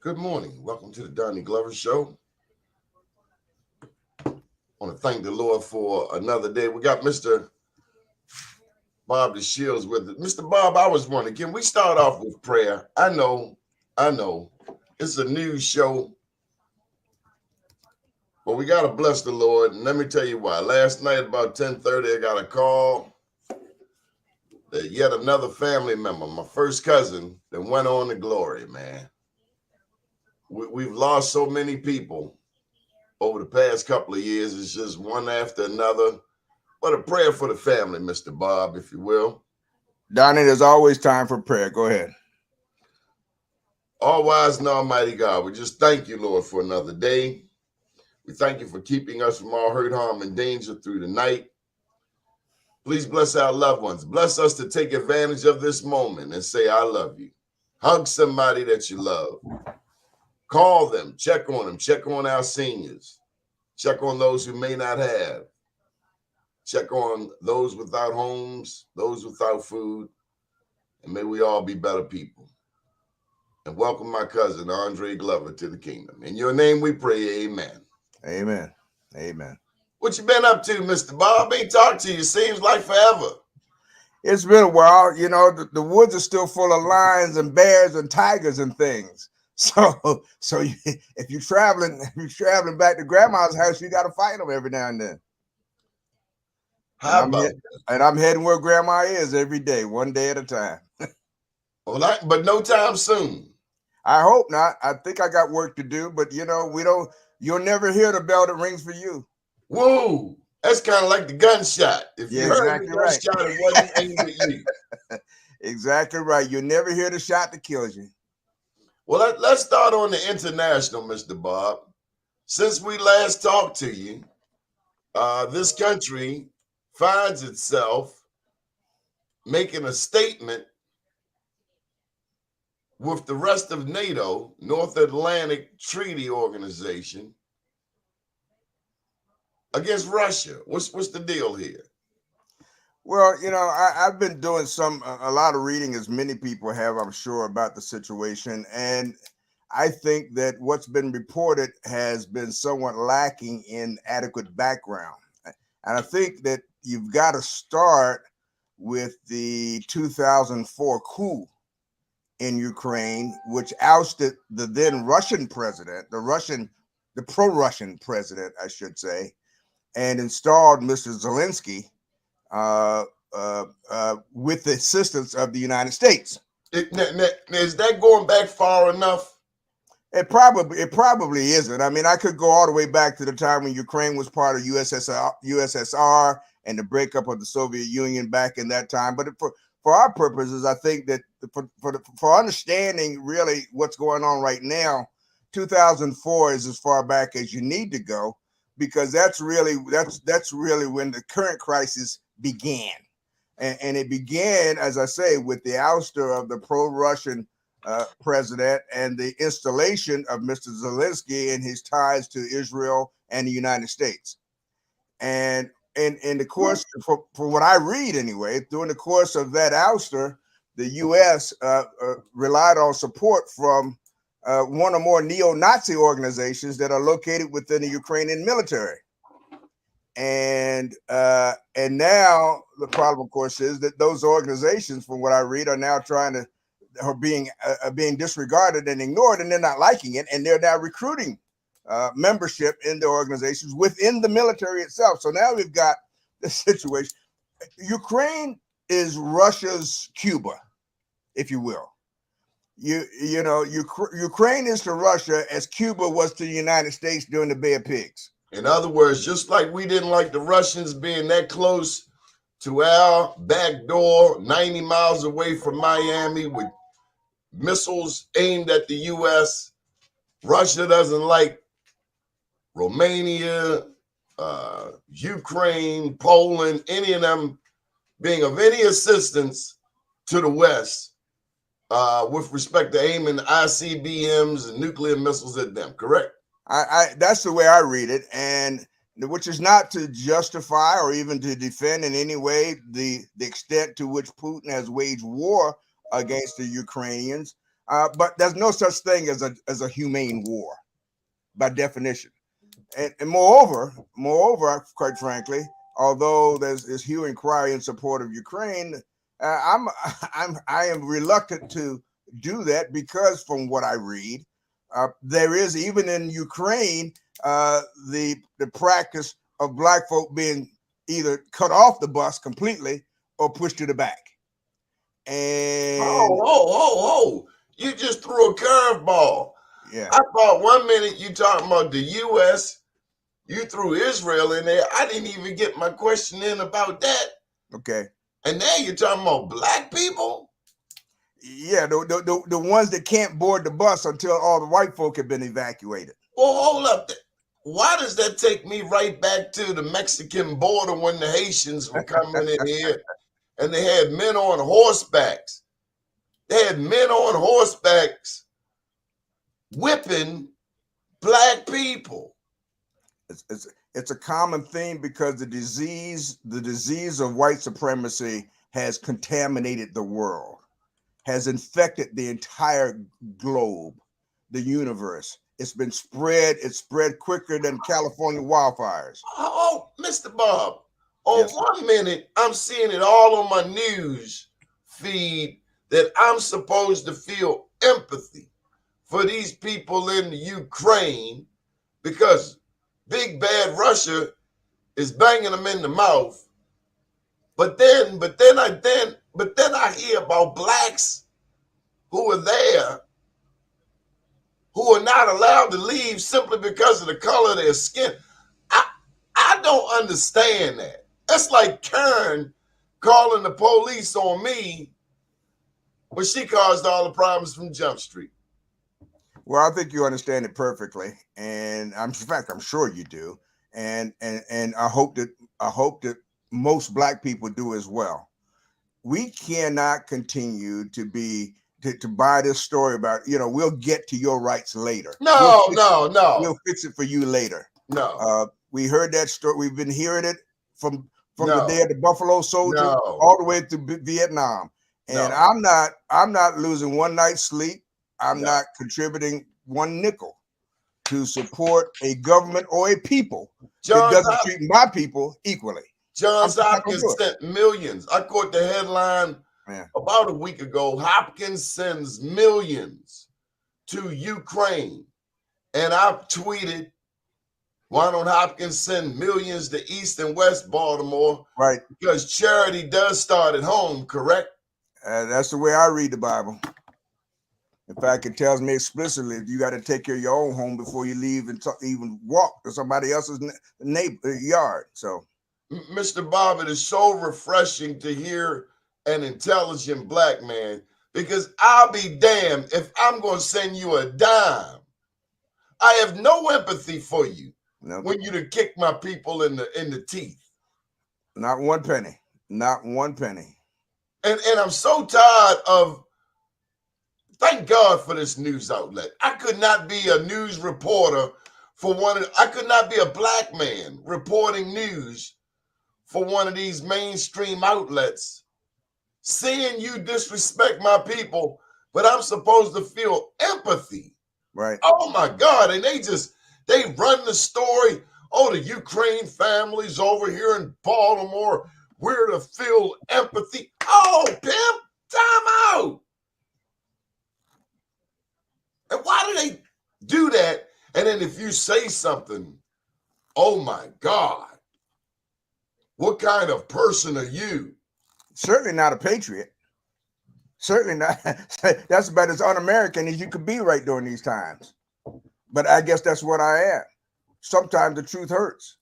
Good morning. Welcome to the Donnie Glover Show. I want to thank the Lord for another day. We got Mr. Bob Dashiell with us. Mr. Bob, I was wondering, can we start off with prayer? I know, it's a news show, but we got to bless the Lord. And let me tell you why. Last night about 10:30, I got a call that yet another family member, my first cousin, that went on to glory, man. We've lost so many people over the past couple of years. It's just one after another. But a prayer for the family, Mr. Bob, if you will. Donnie, there's always time for prayer. Go ahead. All wise and almighty God, we just thank you, Lord, for another day. We thank you for keeping us from all hurt, harm, and danger through the night. Please bless our loved ones. Bless us to take advantage of this moment and say, I love you. Hug somebody that you love. Call them, check on our seniors, check on those who may not have, check on those without homes, those without food, and may we all be better people. And welcome my cousin, Andre Glover, to the kingdom. In your name we pray, amen. Amen. Amen. What you been up to, Mr. Bob? Ain't talked to you, seems like forever. It's been a while. The woods are still full of lions and bears and tigers and things. If you're traveling back to grandma's house, you got to fight them every now and then. And How I'm about he- and I'm heading where grandma is every day, one day at a time. well, but no time soon. I hope not. I think I got work to do, but we don't. You'll never hear the bell that rings for you. Whoa, that's kind of like the gunshot. If Yeah, you heard the exactly right. gunshot, it wasn't aimed at you. Exactly right. You'll never hear the shot that kills you. Well, let's start on the international, Mr. Bob. Since we last talked to you, this country finds itself making a statement with the rest of NATO, North Atlantic Treaty Organization, against Russia. What's the deal here? Well, I've been doing a lot of reading, as many people have, I'm sure, about the situation, and I think that what's been reported has been somewhat lacking in adequate background, and I think that you've got to start with the 2004 coup in Ukraine, which ousted the then Russian president, the pro-Russian president, I should say, and installed Mr. Zelensky uh, with the assistance of the United States. Is that going back far enough? It probably isn't. I mean, I could go all the way back to the time when Ukraine was part of USSR and the breakup of the Soviet Union back in that time. But for our purposes, I think that for understanding really what's going on right now, 2004 is as far back as you need to go, because that's really when the current crisis began. And it began, as I say, with the ouster of the pro-Russian president and the installation of Mr. Zelensky and his ties to Israel and the United States. And in the course, for what I read anyway, during the course of that ouster, the U.S. Relied on support from one or more neo-Nazi organizations that are located within the Ukrainian military. And now the problem, of course, is that those organizations, from what I read, are being disregarded and ignored, and they're not liking it, and they're now recruiting membership in the organizations within the military itself. So now we've got this situation. Ukraine is Russia's Cuba, if you will. Ukraine is to Russia as Cuba was to the United States during the Bay of Pigs. In other words, just like we didn't like the Russians being that close to our back door, 90 miles away from Miami with missiles aimed at the U.S., Russia doesn't like Romania, Ukraine, Poland, any of them being of any assistance to the West with respect to aiming ICBMs and nuclear missiles at them, correct? That's the way I read it, and which is not to justify or even to defend in any way the extent to which Putin has waged war against the Ukrainians. But there's no such thing as a humane war by definition. And moreover, quite frankly, although there's hue and cry in support of Ukraine, I am reluctant to do that because from what I read, there is even in Ukraine the practice of black folk being either cut off the bus completely or pushed to the back. And you just threw a curveball. Yeah, I thought 1 minute you talking about the U.S., you threw Israel in there. I didn't even get my question in about that. okay. And now you're talking about black people? Yeah, the ones that can't board the bus until all the white folk have been evacuated. Well, hold up. Why does that take me right back to the Mexican border when the Haitians were coming in here and they had men on horsebacks? They had men on horsebacks whipping black people. It's a common theme because the disease of white supremacy has contaminated the world, has infected the entire globe, the universe. It's been spread. It's spread quicker than California wildfires. Oh, Mr. Bob, on Yes. 1 minute, I'm seeing it all on my news feed that I'm supposed to feel empathy for these people in the Ukraine because big bad Russia is banging them in the mouth. But then I hear about blacks who are there who are not allowed to leave simply because of the color of their skin. I don't understand that. That's like Karen calling the police on me when she caused all the problems from Jump Street. Well, I think you understand it perfectly, and in fact, I'm sure you do, and I hope that most black people do as well. We cannot continue to buy this story about we'll get to your rights later. No. We'll fix it for you later. No. We heard that story. We've been hearing it from No. the day of the Buffalo Soldier all the way to Vietnam. And No. I'm not losing one night's sleep. I'm not contributing one nickel to support a government or a people that doesn't treat my people equally. Johns Hopkins sent millions. I caught the headline about a week ago. Hopkins sends millions to Ukraine. And I've tweeted, why don't Hopkins send millions to East and West Baltimore? Right. Because charity does start at home, correct? That's the way I read the Bible. In fact, it tells me explicitly you got to take care of your own home before you leave and even walk to somebody else's yard. So, Mr. Bob, it is so refreshing to hear an intelligent black man because I'll be damned if I'm going to send you a dime. I have no empathy for you when you to kick my people in the teeth. Not one penny. Not one penny. And I'm so tired of. Thank God for this news outlet. I could not be a news reporter I could not be a black man reporting news for one of these mainstream outlets, seeing you disrespect my people, but I'm supposed to feel empathy. Right. Oh my God. And they run the story. Oh, the Ukraine families over here in Baltimore, we're to feel empathy. Oh, pimp, time out. And why do they do that? And then if you say something, oh my God, what kind of person are you? Certainly not a patriot. Certainly not. That's about as un-American as you could be right during these times. But I guess that's what I am. Sometimes the truth hurts.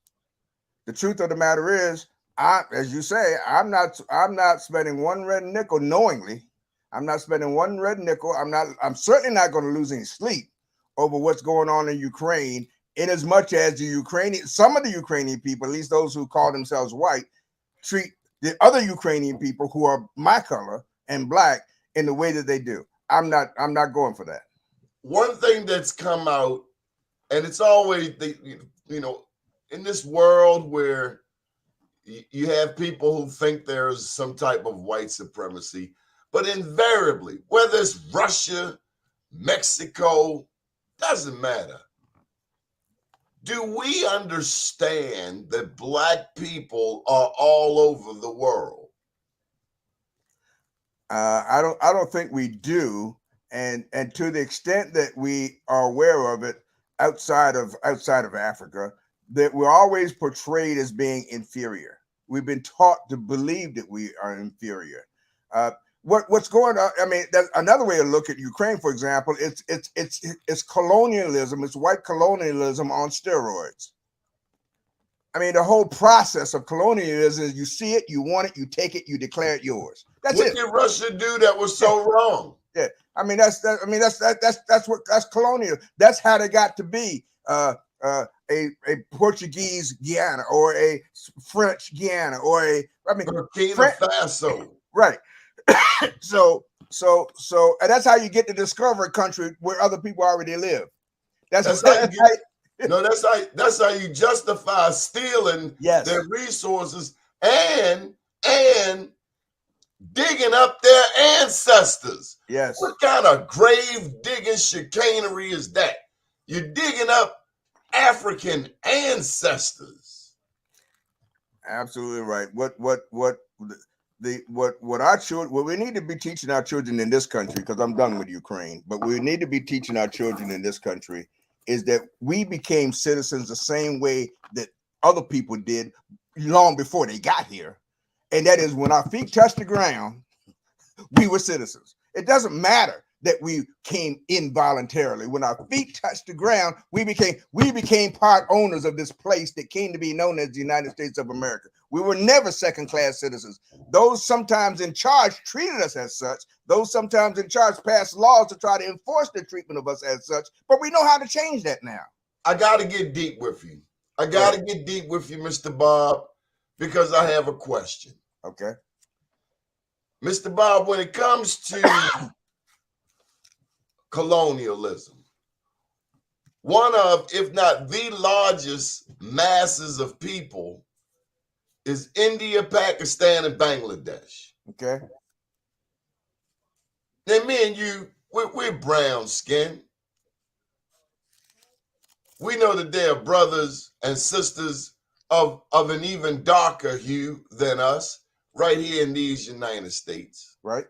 The truth of the matter is, as you say, I'm not spending one red nickel knowingly. I'm not spending one red nickel. I'm certainly not going to lose any sleep over what's going on in Ukraine, in as much as some of the Ukrainian people, at least those who call themselves white, treat the other Ukrainian people who are my color and black in the way that they do. I'm not going for that. One thing that's come out, and it's always in this world where you have people who think there's some type of white supremacy, but invariably, whether it's Russia, Mexico, doesn't matter. Do we understand that Black people are all over the world? I don't think we do, and to the extent that we are aware of it outside of Africa, that we're always portrayed as being inferior. We've been taught to believe that we are inferior. What's going on? I mean, that's another way to look at Ukraine, for example. It's colonialism. It's white colonialism on steroids. I mean, the whole process of colonialism is you see it, you want it, you take it, you declare it yours. That's What it. did Russia do that was so wrong? Yeah, I mean that's colonial. That's how they got to be a Portuguese Guyana or a French Guyana or Burkina Faso. Right. so and that's how you get to discover a country where other people already live. That's how you justify stealing their resources and digging up their ancestors. Yes. What kind of grave digging chicanery is that? You're digging up African ancestors. Absolutely right. What we need to be teaching our children in this country, because I'm done with Ukraine, but we need to be teaching our children in this country is that we became citizens the same way that other people did long before they got here. And that is when our feet touched the ground, we were citizens. It doesn't matter that we came involuntarily. When our feet touched the ground, we became part owners of this place that came to be known as the United States of America. We were never second-class citizens. Those sometimes in charge treated us as such. Those sometimes in charge passed laws to try to enforce the treatment of us as such. But we know how to change that now. I got to get deep with you. Mr. Bob, because I have a question. Okay. Mr. Bob, when it comes to colonialism, one of, if not the largest masses of people is India, Pakistan, and Bangladesh. Okay. Then me and you, we're brown skin. We know that they are brothers and sisters of an even darker hue than us right here in these United States. Right.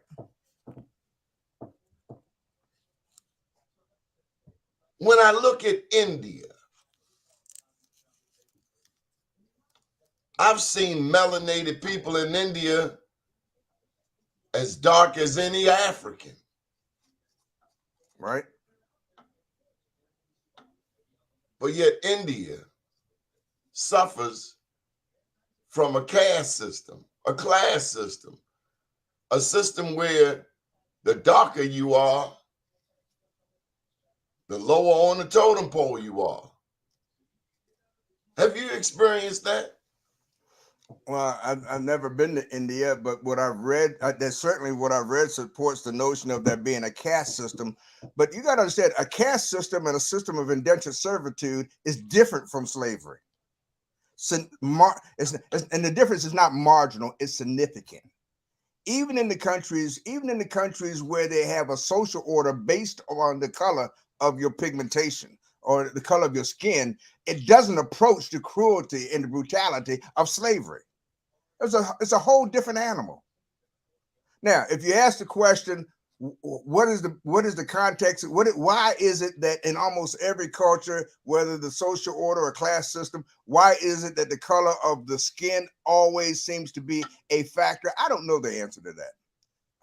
When I look at India, I've seen melanated people in India as dark as any African. Right. But yet India suffers from a caste system, a class system, a system where the darker you are, the lower on the totem pole you are. Have you experienced that? Well, I've never been to India, but what I've read, that's certainly what I've read supports the notion of there being a caste system. But you got to understand, a caste system and a system of indentured servitude is different from slavery. And the difference is not marginal; it's significant. Even in the countries where they have a social order based on the color of your pigmentation or the color of your skin, it doesn't approach the cruelty and the brutality of slavery. It's a whole different animal. Now, if you ask the question, what is the context? Why is it that in almost every culture, whether the social order or class system, why is it that the color of the skin always seems to be a factor? I don't know the answer to that.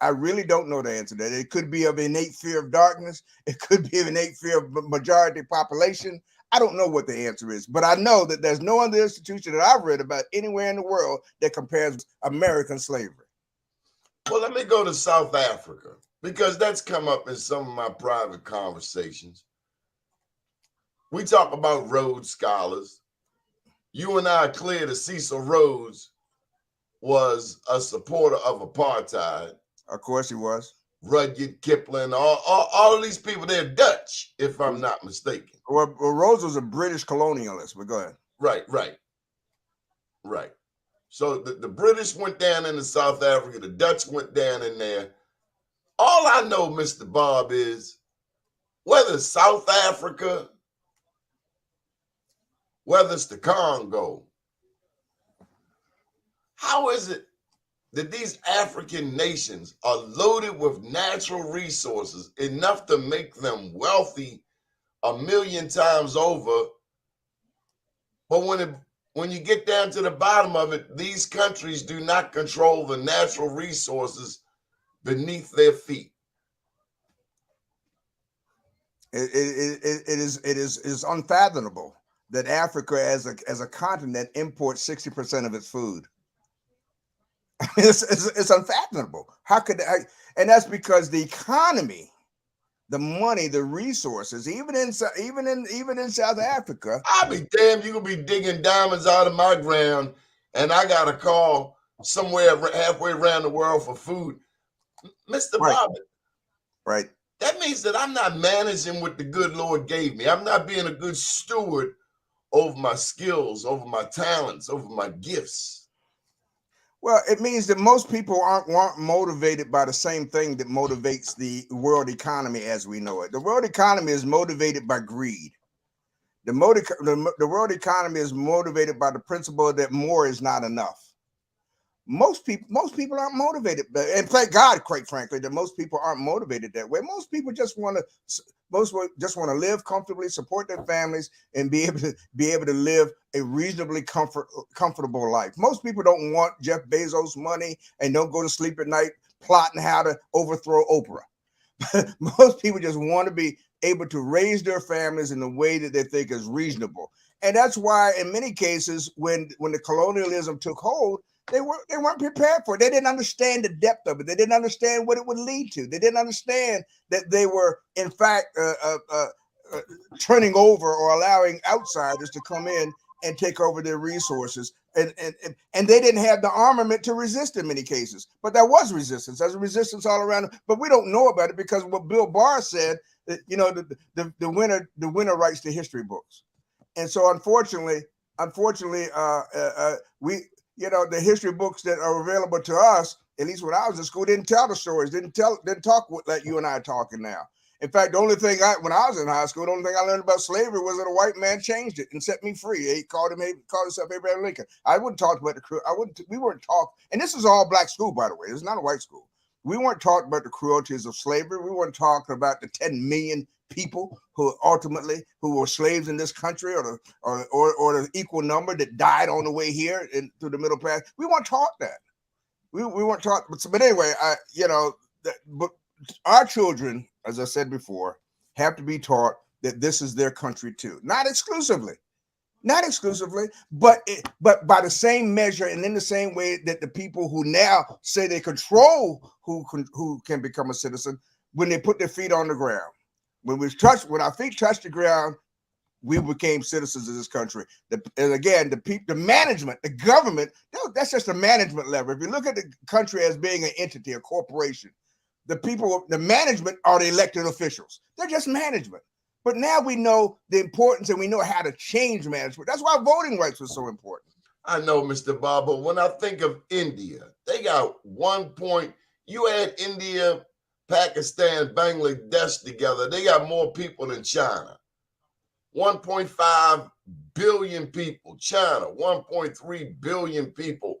I really don't know the answer to that. It could be of innate fear of darkness. It could be of innate fear of majority population. I don't know what the answer is, but I know that there's no other institution that I've read about anywhere in the world that compares American slavery. Well, let me go to South Africa, because that's come up in some of my private conversations. We talk about Rhodes Scholars. You and I are clear that Cecil Rhodes was a supporter of apartheid. Of course he was. Rudyard Kipling, all of these people, they're Dutch, if I'm not mistaken. Well, Rhodes was a British colonialist, but go ahead. Right. So the British went down into South Africa, the Dutch went down in there. All I know, Mr. Bob, is whether it's South Africa, whether it's the Congo, how is it that these African nations are loaded with natural resources enough to make them wealthy a million times over? But when you get down to the bottom of it, these countries do not control the natural resources beneath their feet. It is unfathomable that Africa as a continent imports 60% of its food. It's unfathomable. How could and that's because the economy, the money, the resources, even in South Africa. I'll be damned, you gonna be digging diamonds out of my ground, and I got to call somewhere halfway around the world for food. Mr. Right. Bob, Right. that means that I'm not managing what the good Lord gave me. I'm not being a good steward over my skills, over my talents, over my gifts. Well, it means that most people aren't motivated by the same thing that motivates the world economy as we know it. The world economy is motivated by greed. The world economy is motivated by the principle that more is not enough. Most people aren't motivated, and thank God, quite frankly, that most people aren't motivated that way. Most people just want to live comfortably, support their families, and be able to live a reasonably comfortable life. Most people don't want Jeff Bezos' money and don't go to sleep at night plotting how to overthrow Oprah. Most people just want to be able to raise their families in the way that they think is reasonable, and that's why, in many cases, when the colonialism took hold, they weren't prepared for it. They didn't understand the depth of it. They didn't understand what it would lead to. They didn't understand that they were, in fact, turning over or allowing outsiders to come in and take over their resources. And they didn't have the armament to resist in many cases. But there was resistance. There's a resistance all around. But we don't know about it because what Bill Barr said, that, the winner writes the history books. And so unfortunately, we the history books that are available to us, at least when I was in school, didn't tell the stories, didn't talk like you and I are talking now. In fact, the only thing when I was in high school, the only thing I learned about slavery was that a white man changed it and set me free. He called himself Abraham Lincoln. I wouldn't talk about the crew. We weren't taught, and this is all black school, by the way. It's not a white school. We weren't taught about the cruelties of slavery. We weren't talking about the 10 million people who were slaves in this country, or the equal number that died on the way here through the Middle Pass. We weren't taught that. We weren't taught. But anyway, but our children, as I said before, have to be taught that this is their country too. Not exclusively, but by the same measure and in the same way that the people who now say they control who can become a citizen, when they put their feet on the ground. When our feet touched the ground, we became citizens of this country. And again, the management, the government, that's just a management level. If you look at the country as being an entity, a corporation, the management are the elected officials. They're just management. But now we know the importance and we know how to change management. That's why voting rights was so important. I know, Mr. Bob, but when I think of India, they got you add India, Pakistan, Bangladesh together, they got more people than China. 1.5 billion people. China, 1.3 billion people.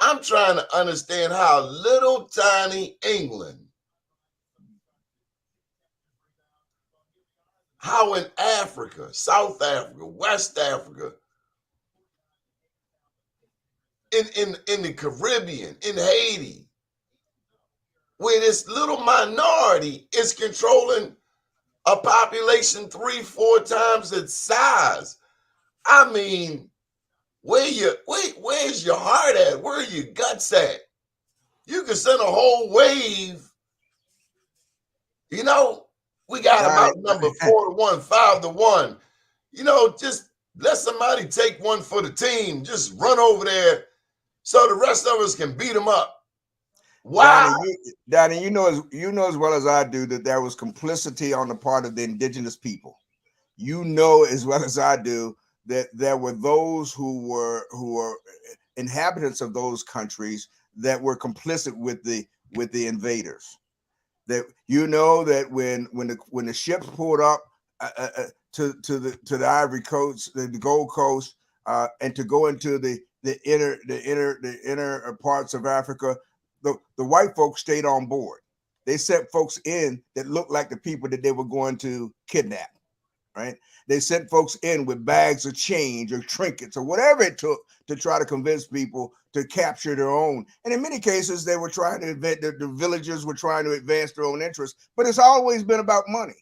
I'm trying to understand how little tiny England, how in Africa, South Africa, West Africa, in the Caribbean, in Haiti, where this little minority is controlling a population 3-4 times its size. I mean, where's your heart at? Where are your guts at? You can send a whole wave. We got them outnumbered 4-1, 5-1. Just let somebody take one for the team. Just run over there so the rest of us can beat them up. Why? Donnie, you know as well as I do that there was complicity on the part of the indigenous people. You know as well as I do that there were those who were inhabitants of those countries that were complicit with the invaders. That you know that when the ships pulled up to the Ivory Coast, the Gold Coast, and to go into the inner parts of Africa, the white folks stayed on board. They sent folks in that looked like the people that they were going to kidnap. Right? They sent folks in with bags of change or trinkets or whatever it took to try to convince people to capture their own. And in many cases, they were trying to the villagers were trying to advance their own interests. But it's always been about money.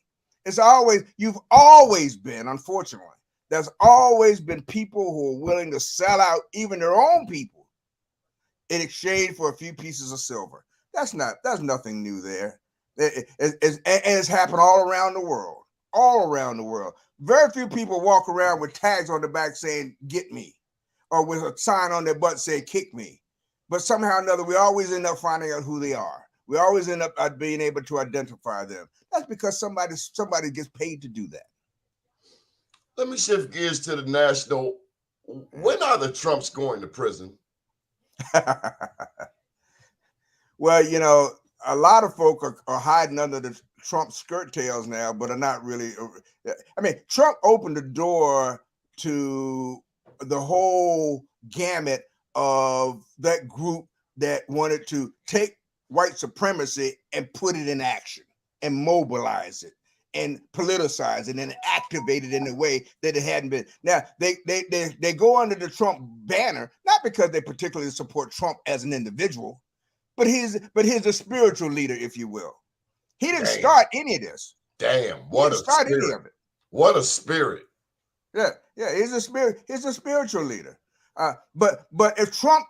You've always been, unfortunately, there's always been people who are willing to sell out even their own people in exchange for a few pieces of silver. That's nothing new there. It's happened all around the world. All around the world. Very few people walk around with tags on the back saying, "Get me," or with a sign on their butt saying, "Kick me." But somehow or another, we always end up finding out who they are. We always end up being able to identify them. That's because somebody gets paid to do that. Let me shift gears to the national. When are the Trumps going to prison? Well, a lot of folk are hiding under the Trump skirt tails now, but are not really. I mean, Trump opened the door to the whole gamut of that group that wanted to take white supremacy and put it in action and mobilize it and politicize it and activate it in a way that it hadn't been. Now, they go under the Trump banner, not because they particularly support Trump as an individual, but he's a spiritual leader, if you will. He didn't start any of this. Damn, what a start spirit. Any of it. What a spirit. Yeah, he's a spirit. He's a spiritual leader. But if Trump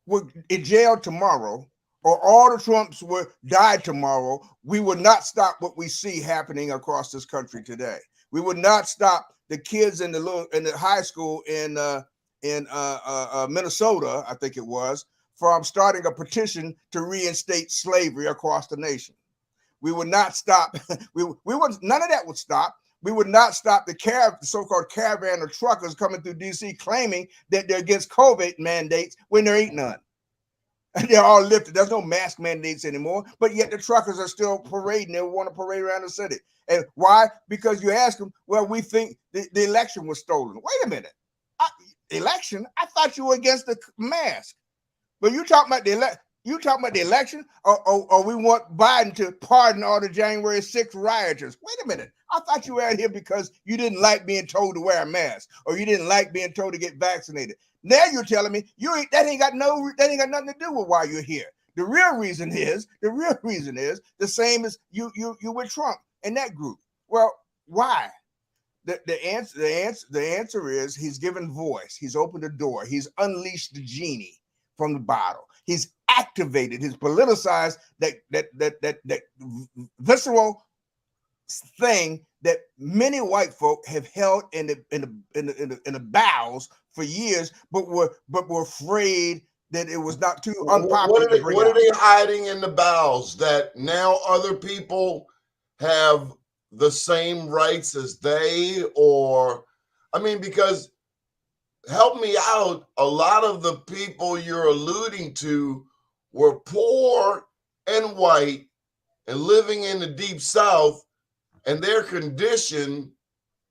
were in jail tomorrow, or all the Trumps died tomorrow, we would not stop what we see happening across this country today. We would not stop the kids in the high school in Minnesota, I think it was, from starting a petition to reinstate slavery across the nation. We would not stop. None of that would stop. We would not stop the so-called caravan of truckers coming through D.C. claiming that they're against COVID mandates when there ain't none. And they're all lifted. There's no mask mandates anymore, but yet the truckers are still parading. They want to parade around the city. And why? Because you ask them, well, we think the election was stolen. Wait a minute. Election? I thought you were against the mask. But you talking about the election, or we want Biden to pardon all the January 6th rioters. Wait a minute. I thought you were out here because you didn't like being told to wear a mask, or you didn't like being told to get vaccinated. Now you're telling me that ain't got nothing to do with why you're here. The real reason is the same as you with Trump and that group. Well, why? The answer is he's given voice. He's opened the door. He's unleashed the genie from the bottle. He's activated. He's politicized that visceral thing that many white folk have held in the bowels for years, but were afraid that it was not too unpopular. What are they hiding in the bowels? That now other people have the same rights as they, or I mean, because help me out, a lot of the people you're alluding to were poor and white and living in the deep South, and their condition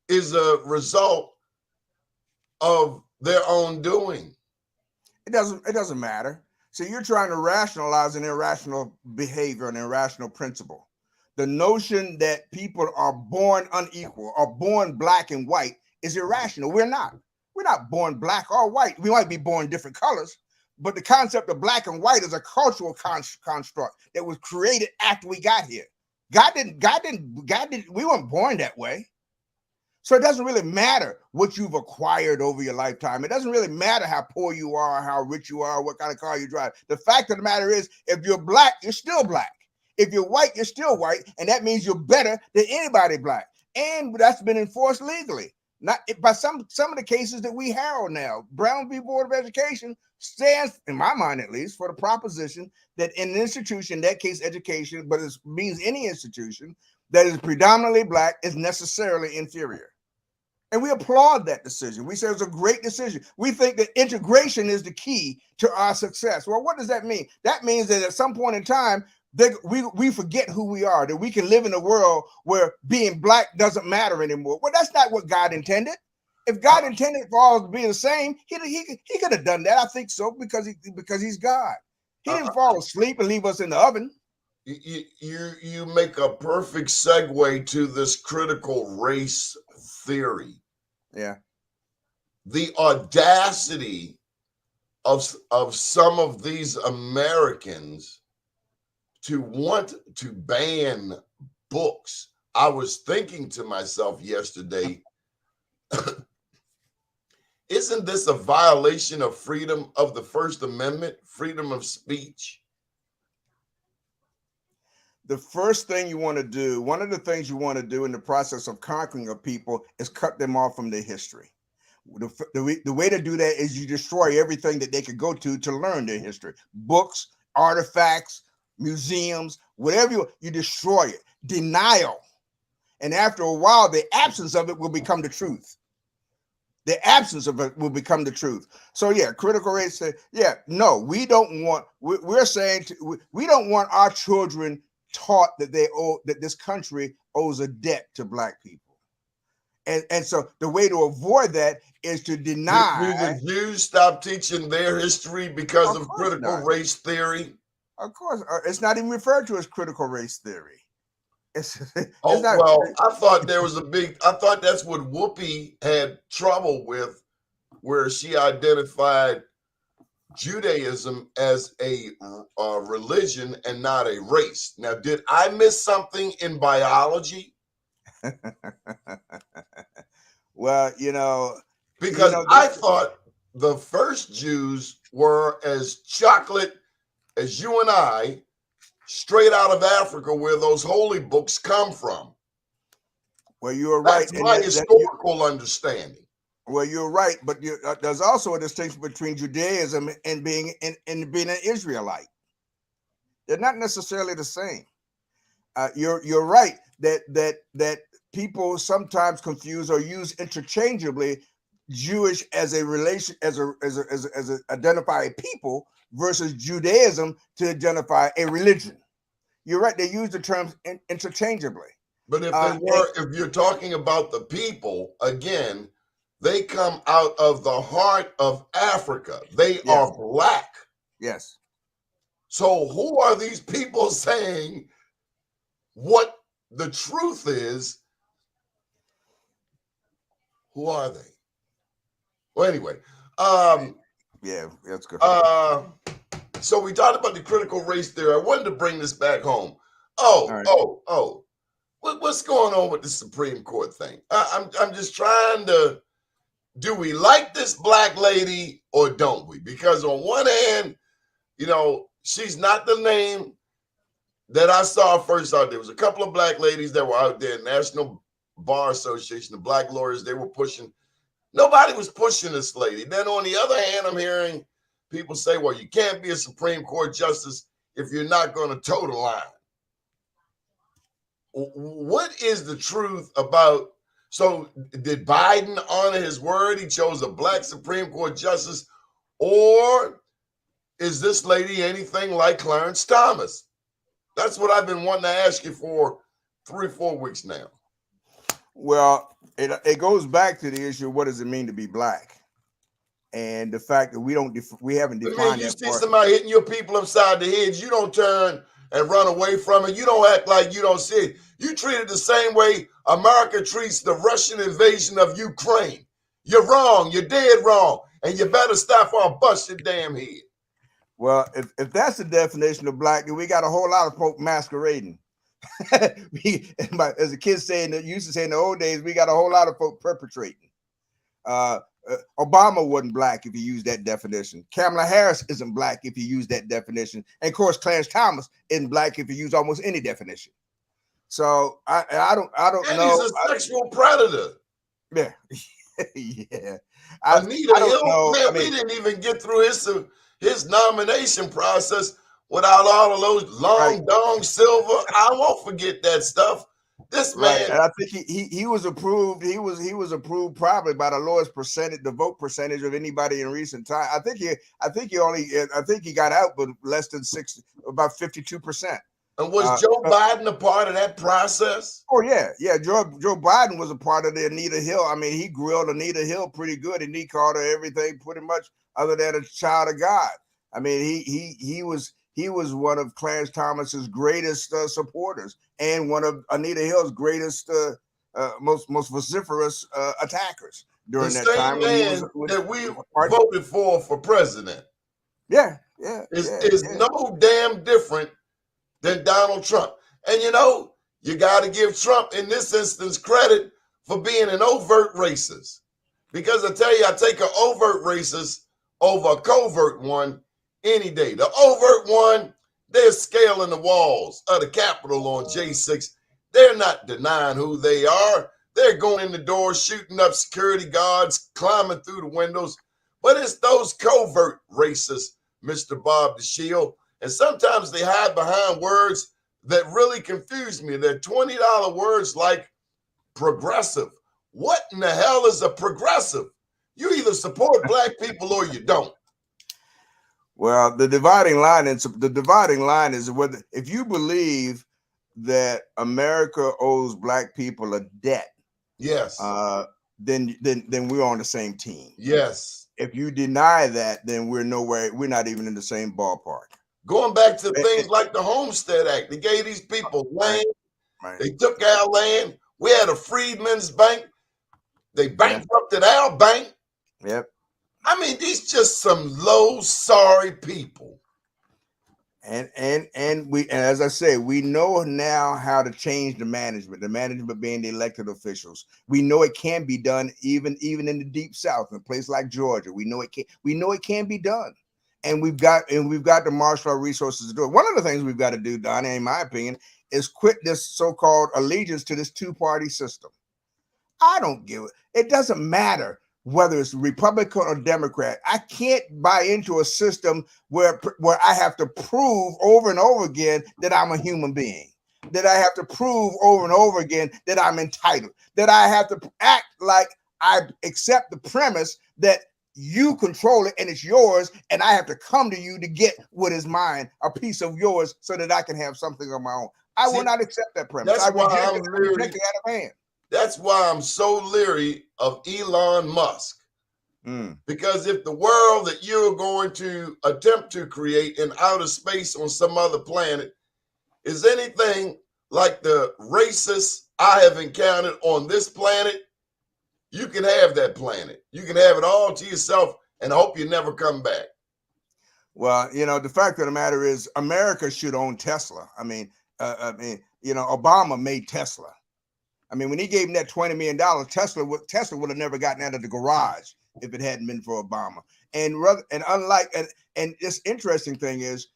is a result of their own doing. It doesn't matter. So you're trying to rationalize an irrational behavior, an irrational principle. The notion that people are born unequal or born black and white is irrational. We're not born black or white. We might be born different colors, but the concept of black and white is a cultural construct that was created after we got here. God didn't, we weren't born that way. So it doesn't really matter what you've acquired over your lifetime. It doesn't really matter how poor you are, how rich you are, what kind of car you drive. The fact of the matter is, if you're black, you're still black. If you're white, you're still white. And that means you're better than anybody black. And that's been enforced legally. Not by some of the cases that we herald now. Brown v. Board of Education stands, in my mind at least, for the proposition that in an institution, in that case education, but it means any institution that is predominantly black is necessarily inferior. And we applaud that decision. We say it's a great decision. We think that integration is the key to our success. Well, what does that mean? That means that at some point in time, we forget who we are, that we can live in a world where being black doesn't matter anymore. Well, that's not what God intended. If God intended for all to be the same, he could have done that. I think so, because he's God. He didn't fall asleep and leave us in the oven. You make a perfect segue to this critical race theory. Yeah. The audacity of some of these Americans to want to ban books. I was thinking to myself yesterday, isn't this a violation of freedom of the First Amendment, freedom of speech? The first thing you want to do, one of the things you want to do in the process of conquering a people, is cut them off from their history. The way to do that is you destroy everything that they could go to learn their history. Books, artifacts, museums, whatever you destroy it. Denial. And after a while, the absence of it will become the truth. The absence of it will become the truth. So yeah, critical race say, yeah, no, we don't want, we're saying we don't want our children taught that that this country owes a debt to black people. And so the way to avoid that is to deny. Do the Jews stop teaching their history because of critical race theory? Of course, it's not even referred to as critical race theory. It's not, well, I thought that's what Whoopi had trouble with, where she identified Judaism as a religion and not a race. Now, did I miss something in biology? Well, because I thought the first Jews were as chocolate as you and I, straight out of Africa, where those holy books come from. Well, you're right. That's my historical understanding. Well, you're right, but there's also a distinction between Judaism and being an Israelite. They're not necessarily the same. You're right that people sometimes confuse or use interchangeably Jewish as a relation as a identify a people versus Judaism to identify a religion. You're right; they use the terms interchangeably. But if you're talking about the people again, they come out of the heart of Africa. They are black. Yes. So who are these people saying what the truth is? Who are they? Well, anyway. Yeah, that's good. So we talked about the critical race theory. I wanted to bring this back home. What's going on with the Supreme Court thing? I'm just trying to, do we like this black lady or don't we? Because on one hand, she's not the name that I saw first out there. Was a couple of black ladies that were out there, National Bar Association, the black lawyers, they were pushing. Nobody was pushing this lady. Then on the other hand, I'm hearing people say, well, you can't be a Supreme Court justice if you're not going to toe the line. What is the truth about? So did Biden honor his word? He chose a black Supreme Court justice, or is this lady anything like Clarence Thomas? That's what I've been wanting to ask you for 3 or 4 weeks now. Well, it goes back to the issue of what does it mean to be black, and the fact that we haven't defined. You see somebody hitting your people upside the head, you don't turn and run away from it. You don't act like you don't see it. You treat it the same way America treats the Russian invasion of Ukraine. You're wrong. You're dead wrong, and you better stop or I'll bust your damn head. Well, if that's the definition of black, then we got a whole lot of folk masquerading. As a kid used to say in the old days, we got a whole lot of folk perpetrating. Obama wasn't black if you use that definition. Kamala Harris isn't black if you use that definition. And of course, Clarence Thomas isn't black if you use almost any definition. So I don't and know. He's a sexual predator. Yeah. Yeah. Anita Hill, man, we didn't even get through his nomination process without all of those long dong silver. I won't forget that stuff. This man, and I think he was approved. He was approved probably by the lowest percentage, the vote percentage of anybody in recent time. I think he got out, but less than 60, about 52%. And was Joe Biden a part of that process? Oh yeah, yeah. Joe Biden was a part of the Anita Hill. I mean, he grilled Anita Hill pretty good, and he called her everything pretty much other than a child of God. I mean, he was one of Clarence Thomas's greatest supporters, and one of Anita Hill's greatest, most vociferous attackers The during that same time when he was man with that we pardon? voted for president Yeah, is no damn different than Donald Trump. And you got to give Trump in this instance credit for being an overt racist. Because I tell you, I take an overt racist over a covert one any day. The overt one, they're scaling the walls of the Capitol on J6. They're not denying who they are. They're going in the doors, shooting up security guards, climbing through the windows. But it's those covert racists, Mr. Bob Dashiell. And sometimes they hide behind words that really confuse me. They're $20 words like progressive. What in the hell is a progressive? You either support black people or you don't. Well, the dividing line is whether, if you believe that America owes black people a debt, Yes. then we're on the same team. Yes. If you deny that, then we're not even in the same ballpark. Going back to things like the Homestead Act, they gave these people land. Right. They took our land. We had a freedmen's bank. They bankrupted our bank. Yep. I mean, these just some low, sorry people. And as I say, we know now how to change the management being the elected officials. We know it can be done even in the deep South, in a place like Georgia. We know it can be done. And we've got the martial law resources to do it. One of the things we've got to do, Donnie, in my opinion, is quit this so-called allegiance to this two-party system. I don't give it. It doesn't matter whether it's Republican or Democrat. I can't buy into a system where I have to prove over and over again that I'm a human being, that I have to prove over and over again that I'm entitled, that I have to act like I accept the premise that you control it and it's yours, and I have to come to you to get what is mine, a piece of yours, so that I can have something of my own. I will not accept that premise. That's why I'm leery. Out of hand. That's why I'm so leery of Elon Musk. Because if the world that you're going to attempt to create in outer space on some other planet is anything like the racists I have encountered on this planet, you can have that planet. You can have it all to yourself and hope you never come back. Well, the fact of the matter is America should own Tesla. I mean, Obama made Tesla. I mean, when he gave him that $20 million, Tesla would have never gotten out of the garage if it hadn't been for Obama. And this interesting thing is,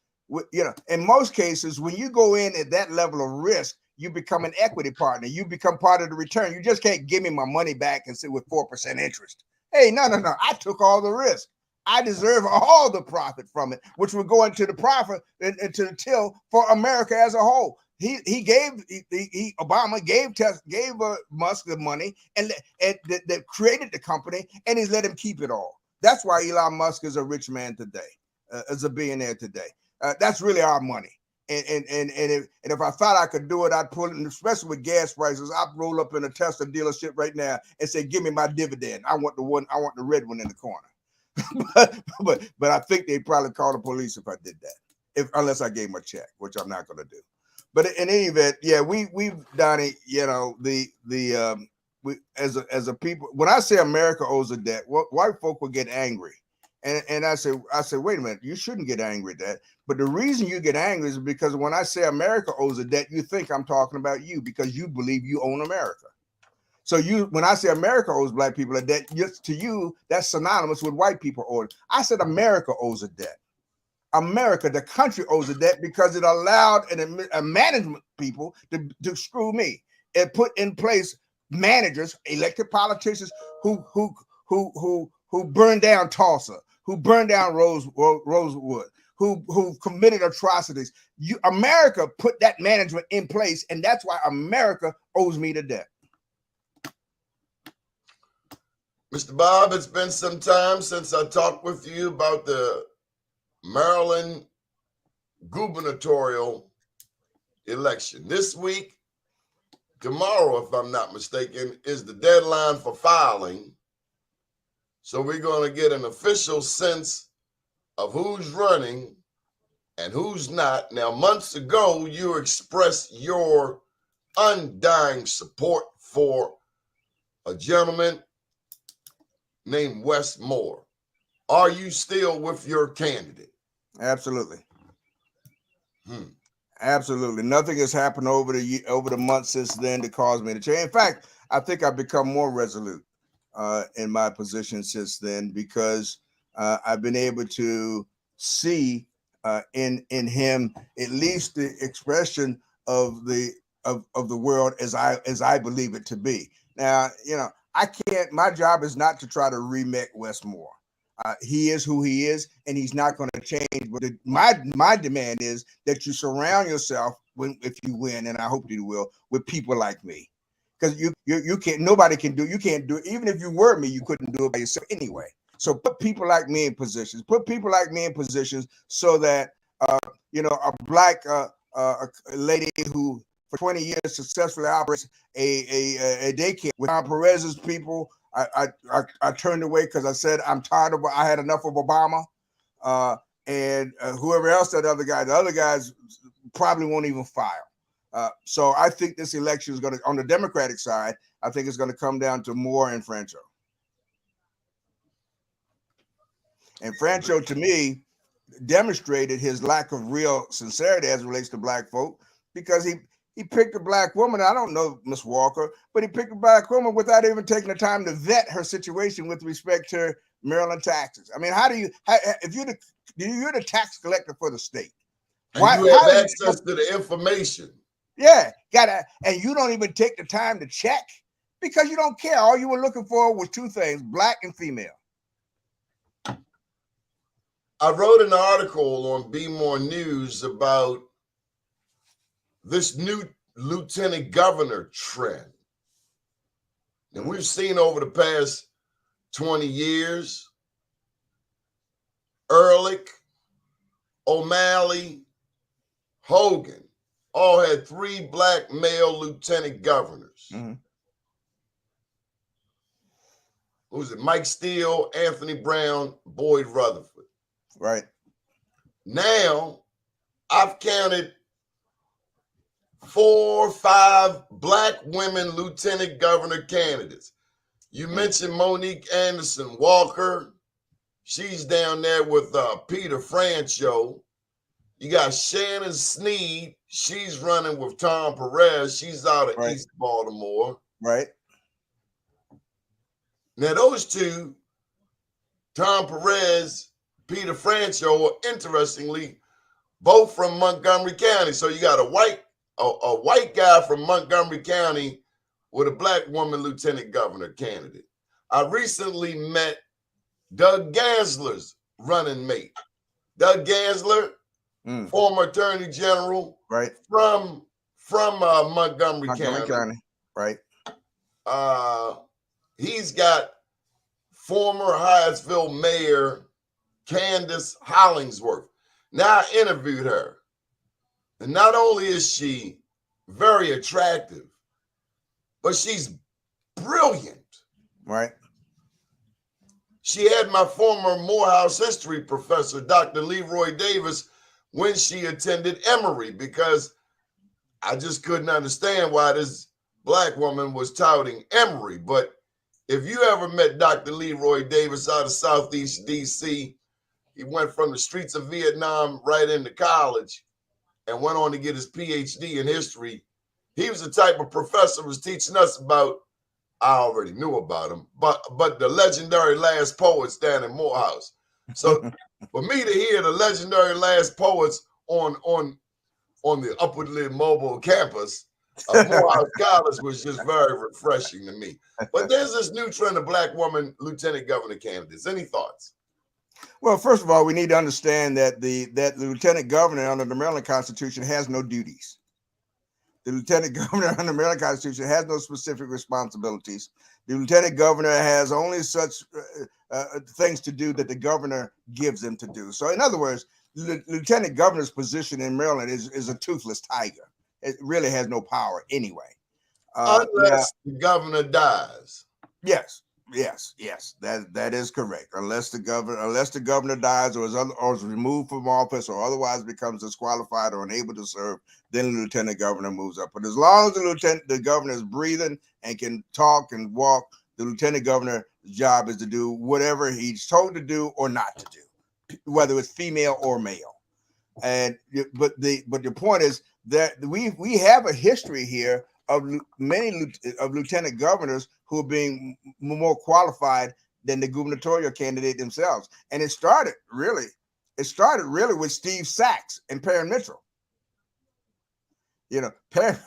in most cases, when you go in at that level of risk, you become an equity partner. You become part of the return. You just can't give me my money back and sit with 4% interest. Hey, no. I took all the risk. I deserve all the profit from it, which would go into the profit into the till for America as a whole. Obama gave Musk the money and that created the company, and he's let him keep it all. That's why Elon Musk is a rich man today, is a billionaire today. That's really our money. And if I thought I could do it, I'd pull it, and especially with gas prices, I'd roll up in a Tesla dealership right now and say, "Give me my dividend. I want the red one in the corner." but I think they'd probably call the police if I did that, unless I gave them a check, which I'm not going to do. But in any event, yeah, we've Donnie, we as a people, when I say America owes a debt, white folk will get angry. And I said, wait a minute, you shouldn't get angry at that. But the reason you get angry is because when I say America owes a debt, you think I'm talking about you because you believe you own America. So when I say America owes black people a debt, just to you, that's synonymous with white people owing. I said America owes a debt. America, the country, owes a debt because it allowed a management people to screw me. It put in place managers, elected politicians who burned down Tulsa, who burned down Rosewood, who committed atrocities. America put that management in place, and that's why America owes me the debt. Mr. Bob, it's been some time since I talked with you about the Maryland gubernatorial election. This week, tomorrow, if I'm not mistaken, is the deadline for filing. So we're going to get an official sense of who's running and who's not. Now, months ago, you expressed your undying support for a gentleman named Wes Moore. Are you still with your candidate? Absolutely. Absolutely. Nothing has happened over the months since then to cause me to change. In fact, I think I've become more resolute in my position since then, because I've been able to see in him at least the expression of the world as I believe it to be. Now, I can't. My job is not to try to remake Wes Moore. He is who he is, and he's not going to change. But my demand is that you surround yourself, if you win, and I hope you will, with people like me, because you can't. Nobody can do. You can't do it. Even if you were me, you couldn't do it by yourself anyway. So put people like me in positions. Put people like me in positions so that a black lady who for 20 years successfully operates a daycare with Tom Perez's people. I turned away because I said I had enough of Obama, and whoever else the other guys probably won't even file. So I think this election is going to, on the Democratic side, I think it's going to come down to Moore and Francho. And Francho, to me, demonstrated his lack of real sincerity as it relates to black folk, because he picked a black woman. I don't know Miss Walker, but he picked a black woman without even taking the time to vet her situation with respect to Maryland taxes. I mean, if you're the tax collector for the state, and you have access to the information. Yeah, and you don't even take the time to check because you don't care. All you were looking for was two things: black and female. I wrote an article on Be More News about this new lieutenant governor trend. And we've seen over the past 20 years, Ehrlich, O'Malley, Hogan all had 3 black male lieutenant governors. Mm-hmm. Who was it? Mike Steele, Anthony Brown, Boyd Rutherford. Right. Now, I've counted 4 or 5 black women lieutenant governor candidates. You mentioned Monique Anderson Walker. She's down there with Peter Francho. You got Shannon Sneed. She's running with Tom Perez. She's out of East Baltimore. Right. Now, those two, Tom Perez, Peter Francho, are interestingly both from Montgomery County. So you got a white guy from Montgomery County with a black woman lieutenant governor candidate. I recently met Doug Gansler's running mate. Doug Gansler, former attorney general, right, from Montgomery County. Right. He's got former Hyattsville mayor Candace Hollingsworth. Now, I interviewed her, and not only is she very attractive, but she's brilliant. Right. She had my former Morehouse history professor, Dr. Leroy Davis, when she attended Emory, because I just couldn't understand why this black woman was touting Emory. But if you ever met Dr. Leroy Davis out of Southeast DC, he went from the streets of Vietnam right into college and went on to get his PhD in history. He was the type of professor who was teaching us about, I already knew about him, but the legendary last poets down in Morehouse. So for me to hear the legendary last poets on the upwardly mobile campus of Morehouse College was just very refreshing to me. But there's this new trend of black woman lieutenant governor candidates. Any thoughts? Well, first of all, we need to understand that the lieutenant governor under the Maryland Constitution has no duties. The lieutenant governor under the Maryland Constitution has no specific responsibilities. The lieutenant governor has only such things to do that the governor gives them to do. So, in other words, the lieutenant governor's position in Maryland is a toothless tiger. It really has no power anyway. Now, Unless the governor dies. yes, that is correct. Unless the governor dies or is removed from office or otherwise becomes disqualified or unable to serve, then the lieutenant governor moves up. But as long as the governor is breathing and can talk and walk, the lieutenant governor's job is to do whatever he's told to do or not to do, whether it's female or male. But the point is that we have a history here of many of lieutenant governors who are being more qualified than the gubernatorial candidate themselves. And it started really with Steve Sachs and Perrin Mitchell. You know, Perrin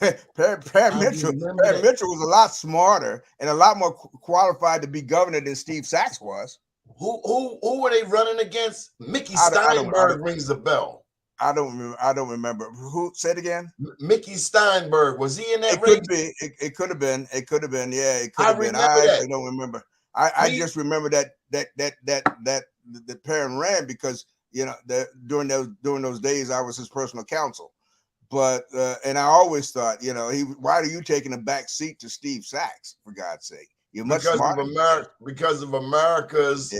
Mitchell was a lot smarter and a lot more qualified to be governor than Steve Sachs was. Who were they running against? Mickey Steinberg rings a bell. I don't remember. Who said again? Mickey Steinberg, was he in that race? Could be. It could have been. It could have been. Yeah, it could have been. I actually don't remember. I just remember that Perrin ran because during those days I was his personal counsel. But and I always thought, why are you taking a back seat to Steve Sachs, for God's sake? You're much smarter. Because of America's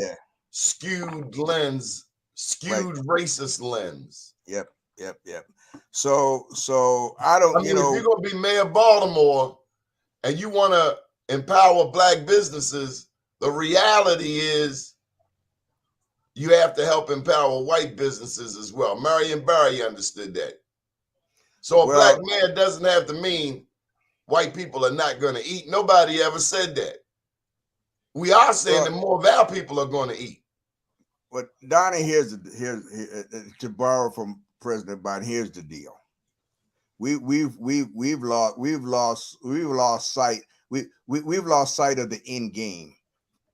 skewed lens, racist lens. Yep. So I don't. If you're gonna be mayor of Baltimore and you want to empower black businesses, the reality is you have to help empower white businesses as well. Marion Barry understood that. So a black mayor doesn't have to mean white people are not going to eat. Nobody ever said that. We are saying that more of our people are going to eat. But Donnie, here's to borrow from President Biden. Here's the deal: we've lost sight of the end game.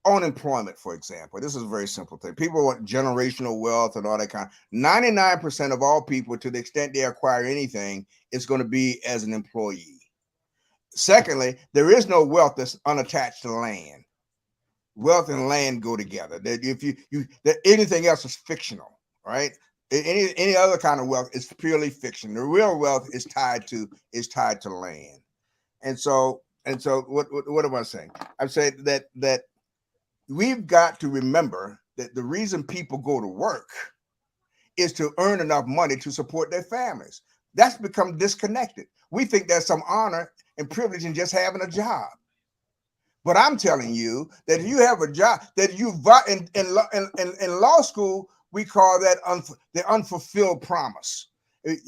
Unemployment, for example. This is a very simple thing. People want generational wealth and all that kind. 99% of all people, to the extent they acquire anything, is going to be as an employee. Secondly, there is no wealth that's unattached to land. Wealth and land go together. That if that anything else is fictional, right? Any other kind of wealth is purely fiction. The real wealth is tied to land. And so what am I saying? I'm saying that we've got to remember that the reason people go to work is to earn enough money to support their families. That's become disconnected. We think there's some honor and privilege in just having a job. But I'm telling you that if you have a job that in law school, we call that the unfulfilled promise. If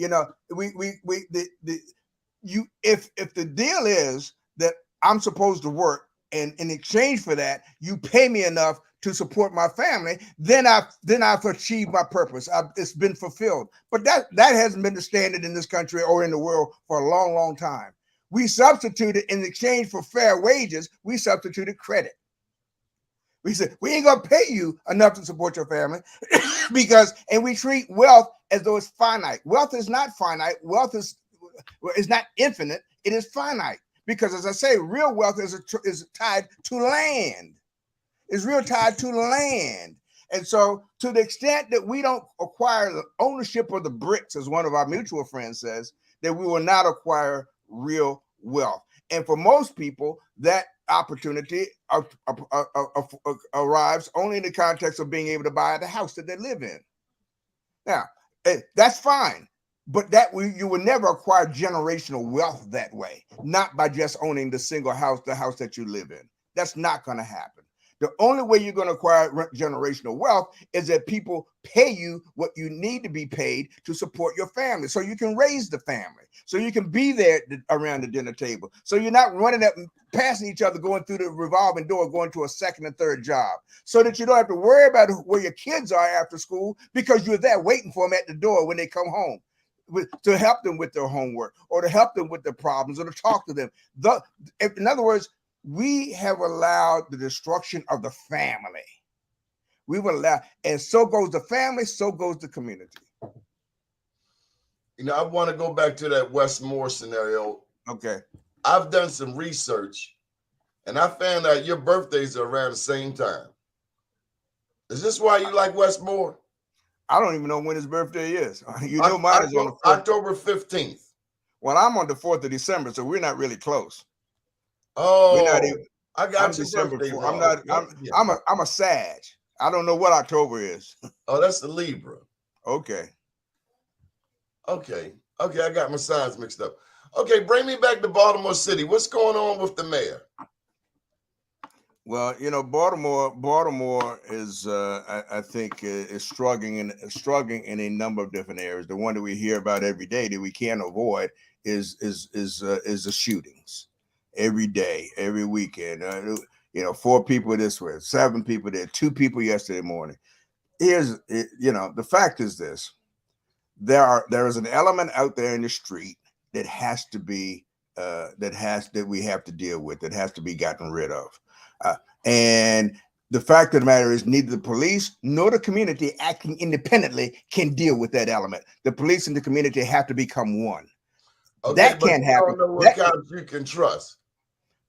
the deal is that I'm supposed to work, and in exchange for that, you pay me enough to support my family, then I've achieved my purpose. It's been fulfilled. But that hasn't been the standard in this country or in the world for a long, long time. We substituted, in exchange for fair wages, we substituted credit. We said, we ain't gonna pay you enough to support your family and we treat wealth as though it's finite. Wealth is not finite. Wealth is not infinite. It is finite. Because, as I say, real wealth is tied to land. It's real tied to land. And so, to the extent that we don't acquire the ownership of the bricks, as one of our mutual friends says, that we will not acquire real wealth. And for most people, that opportunity arrives only in the context of being able to buy the house that they live in. Now, that's fine. But you will never acquire generational wealth that way, not by just owning the house that you live in. That's not going to happen. The only way you're going to acquire generational wealth is that people pay you what you need to be paid to support your family, so you can raise the family, so you can be there around the dinner table, so you're not running up and passing each other, going through the revolving door, going to a second and third job, so that you don't have to worry about where your kids are after school because you're there waiting for them at the door when they come home. To help them with their homework or to help them with their problems or to talk to them. In other words, we have allowed the destruction of the family. We've allowed, and so goes the family, so goes the community. I want to go back to that Westmore scenario. Okay. I've done some research and I found out your birthdays are around the same time. Is this why you like Westmore? I don't even know when his birthday is. Mine is on the 1st. October 15th. Well, I'm on the 4th of December, so we're not really close. We're not Oh, even. I I'm got your December birthday 4th. I'm wrong. not. Yep, yeah. I'm a Sag. I don't know what October is. Oh, that's the Libra. Okay. Okay. Okay, I got my signs mixed up. Okay, bring me back to Baltimore City. What's going on with the mayor? Well, Baltimore is, I think, is struggling in a number of different areas. The one that we hear about every day that we can't avoid is the shootings every day, every weekend. 4 people this way, 7 people there, 2 people yesterday morning. The fact is this: there is an element out there in the street that has to be that we have to deal with, that has to be gotten rid of. And the fact of the matter is, neither the police nor the community acting independently can deal with that element. The police and the community have to become one. Okay, That but can't you happen. don't know what cops you can trust.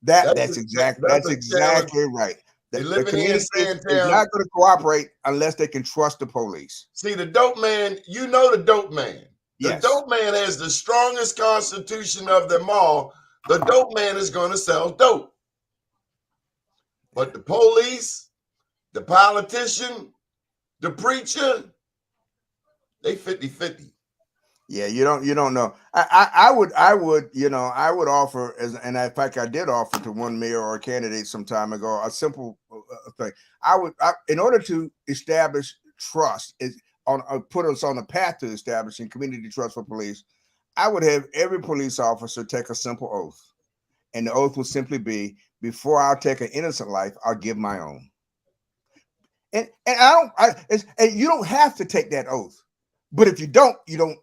That's That's a challenge. exactly right. You're The living here in community is Sandtown. not going to cooperate unless they can trust the police. See, the dope man, you know the dope man. The Yes. dope man has the strongest constitution of them all. The dope man is going to sell dope. But the police, the politician, the preacher, they 50-50. Yeah, you don't know. I would offer and in fact I did offer to one mayor or candidate some time ago a simple thing. In order to establish trust put us on a path to establishing community trust for police. I would have every police officer take a simple oath, and the oath would simply be, before I'll take an innocent life, I'll give my own. And you don't have to take that oath. But if you don't, you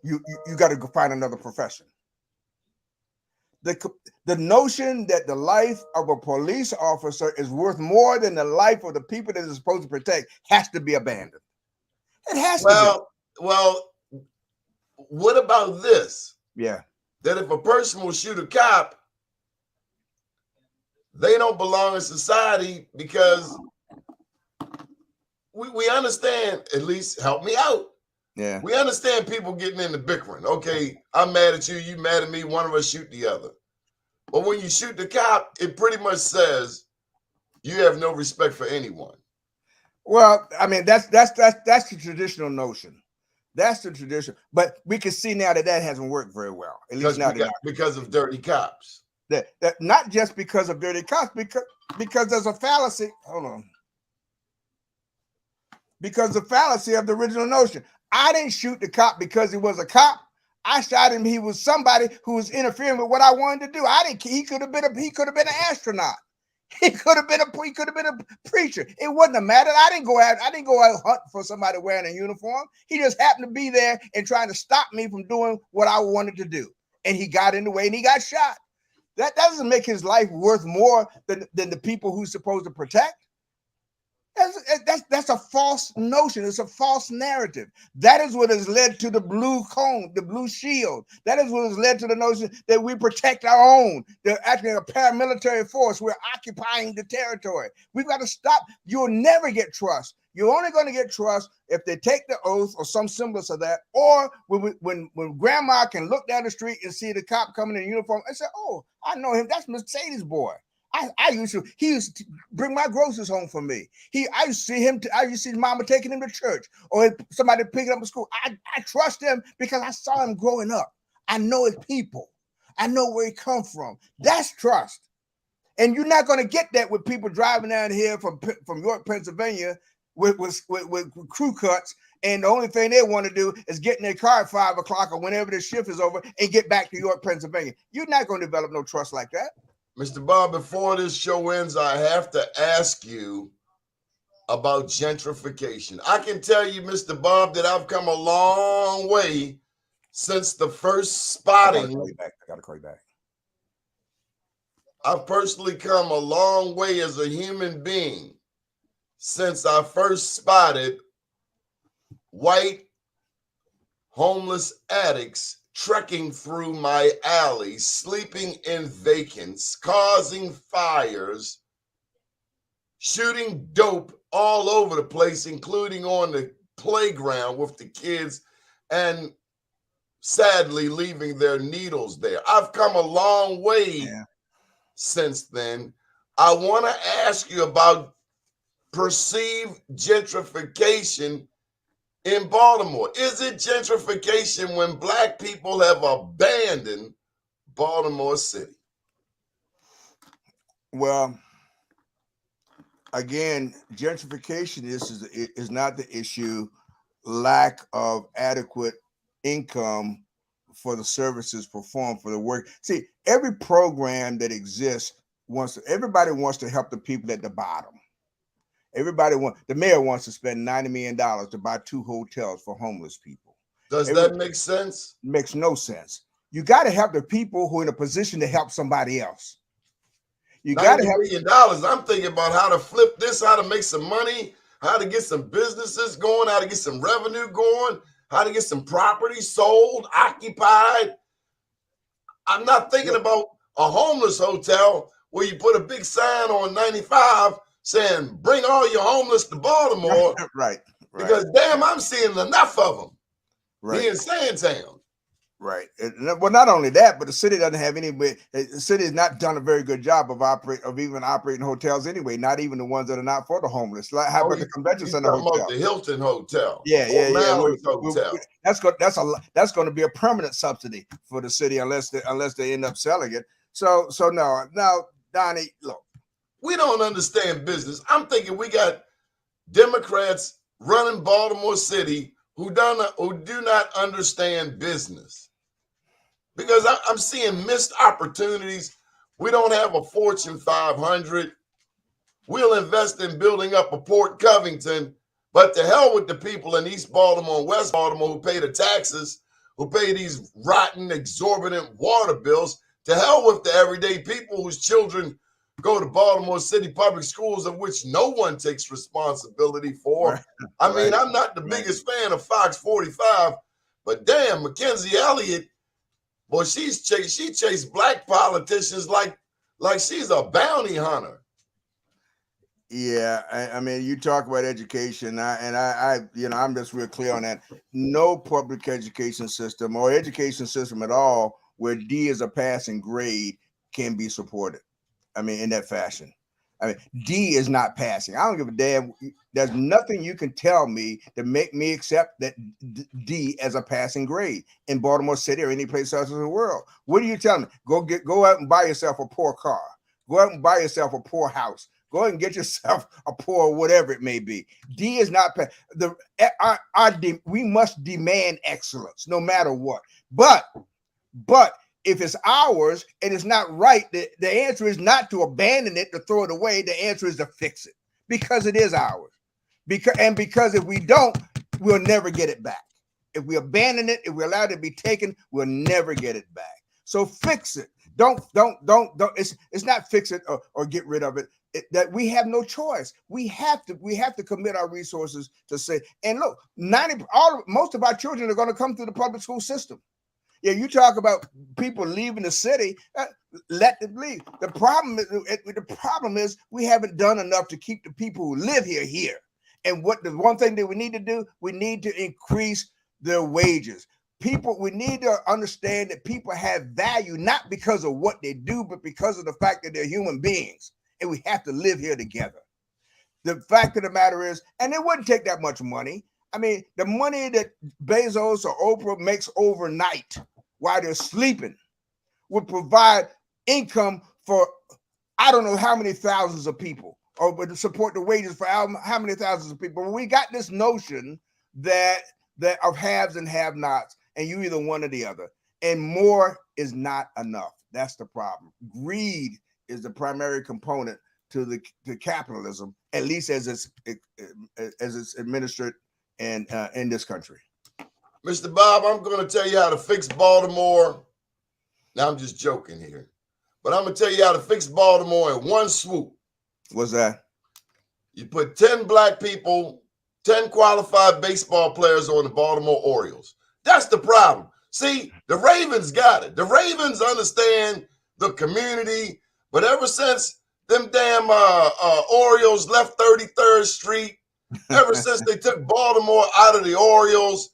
got to go find another profession. The notion that the life of a police officer is worth more than the life of the people that it's supposed to protect has to be abandoned. It has to be. Well, what about this? Yeah. That if a person will shoot a cop, they don't belong in society because we understand, at least help me out. Yeah. We understand people getting into bickering. Okay, I'm mad at you, you mad at me, one of us shoot the other. But when you shoot the cop, it pretty much says you have no respect for anyone. Well, I mean, that's the traditional notion. That's the tradition. But we can see now that hasn't worked very well. At least now because of dirty cops. That not just because of dirty cops, because there's a fallacy. Hold on. Because the fallacy of the original notion. I didn't shoot the cop because he was a cop. I shot him. He was somebody who was interfering with what I wanted to do. He could have been an astronaut. He could have been a preacher. It wouldn't have mattered. I didn't go out hunt for somebody wearing a uniform. He just happened to be there and trying to stop me from doing what I wanted to do. And he got in the way and he got shot. That doesn't make his life worth more than the people who's supposed to protect. That's a false notion. It's a false narrative. That is what has led to the blue cone, the blue shield. That is what has led to the notion that we protect our own. They're acting a paramilitary force. We're occupying the territory. We've got to stop. You'll never get trust. You're only going to get trust if they take the oath or some semblance of that, or when grandma can look down the street and see the cop coming in uniform and say, "Oh, I know him. That's Mercedes' boy." He used to bring my groceries home for me. I used to see him. I used to see his mama taking him to church, or somebody picking up at school. I trust him because I saw him growing up. I know his people. I know where he come from. That's trust. And you're not going to get that with people driving down here from York, Pennsylvania, with crew cuts, and the only thing they want to do is get in their car at 5 o'clock or whenever the shift is over and get back to York, Pennsylvania. You're not going to develop no trust like that. Mr. Bob, before this show ends, I have to ask you about gentrification. I can tell you, Mr. Bob, that I've come a long way since the first spotting. I gotta call you back. I've personally come a long way as a human being since I first spotted white homeless addicts trekking through my alley, sleeping in vacants, causing fires, shooting dope all over the place, including on the playground with the kids. And sadly leaving their needles there. I've come a long way Yeah. since then. I want to ask you about perceived gentrification in Baltimore. Is it gentrification when black people have abandoned Baltimore City? Well, again, gentrification is not the issue. Lack of adequate income for the services performed for the work. See, every program that exists everybody wants to help the people at the bottom. The mayor wants to spend $90 million to buy 2 hotels for homeless people. Does that make sense? Makes no sense. You got to help the people who are in a position to help somebody else. You got to $90 help. million. I'm thinking about how to flip this, how to make some money, how to get some businesses going, how to get some revenue going, how to get some property sold, occupied. I'm not thinking about a homeless hotel where you put a big sign on 95 saying, bring all your homeless to Baltimore. Right. Because damn, I'm seeing enough of them. Right. Here in Sandtown. Right. Well, not only that, but the city doesn't have any. The city has not done a very good job of even operating hotels anyway. Not even the ones that are not for the homeless. Like how about the convention center hotel? About the Hilton Hotel. Yeah. Hotel. That's going to be a permanent subsidy for the city unless they end up selling it. So no. Now, Donnie, look, we don't understand business. I'm thinking we got Democrats running Baltimore City who do not understand business. Because I'm seeing missed opportunities. We don't have a Fortune 500. We'll invest in building up a Port Covington, but to hell with the people in East Baltimore and West Baltimore who pay the taxes, who pay these rotten, exorbitant water bills. To hell with the everyday people whose children go to Baltimore City public schools, of which no one takes responsibility for. Right. I mean, I'm not the biggest fan of Fox 45, but damn, Mackenzie Elliott, boy, she chased black politicians like she's a bounty hunter. Yeah, I mean, you talk about education, I'm just real clear on that. No public education system or education system at all where D is a passing grade can be supported. I mean, in that fashion. I mean, D is not passing. I don't give a damn. There's nothing you can tell me to make me accept that D as a passing grade in Baltimore City or any place else in the world. What are you telling me? Go out and buy yourself a poor car. Go out and buy yourself a poor house. Go ahead and get yourself a poor whatever it may be. D is not we must demand excellence no matter what. But if it's ours and it's not right, the answer is not to abandon it, to throw it away. The answer is to fix it because it is ours. Because if we don't, we'll never get it back. If we abandon it, if we allow it to be taken, we'll never get it back. So fix it. Don't. It's not fix it or get rid of it. That we have no choice. We have to commit our resources to say. And look, most of our children are going to come through the public school system. Yeah, you talk about people leaving the city. Let them leave. The problem is we haven't done enough to keep the people who live here. And the one thing that we need to do, we need to increase their wages. We need to understand that people have value not because of what they do, but because of the fact that they're human beings, and we have to live here together. The fact of the matter is, and it wouldn't take that much money. I mean, the money that Bezos or Oprah makes overnight while they're sleeping would provide income for I don't know how many thousands of people, or would support the wages for how many thousands of people. We got this notion that of haves and have-nots, and you either one or the other, and more is not enough. That's the problem. Greed is the primary component to the capitalism, at least as it's administered in this country. Mr. Bob, I'm going to tell you how to fix Baltimore. Now, I'm just joking here, but I'm going to tell you how to fix Baltimore in one swoop. What's that? You put 10 black people, 10 qualified baseball players on the Baltimore Orioles. That's the problem. See, the Ravens got it. The Ravens understand the community, but ever since them damn Orioles left 33rd Street, ever since they took Baltimore out of the Orioles,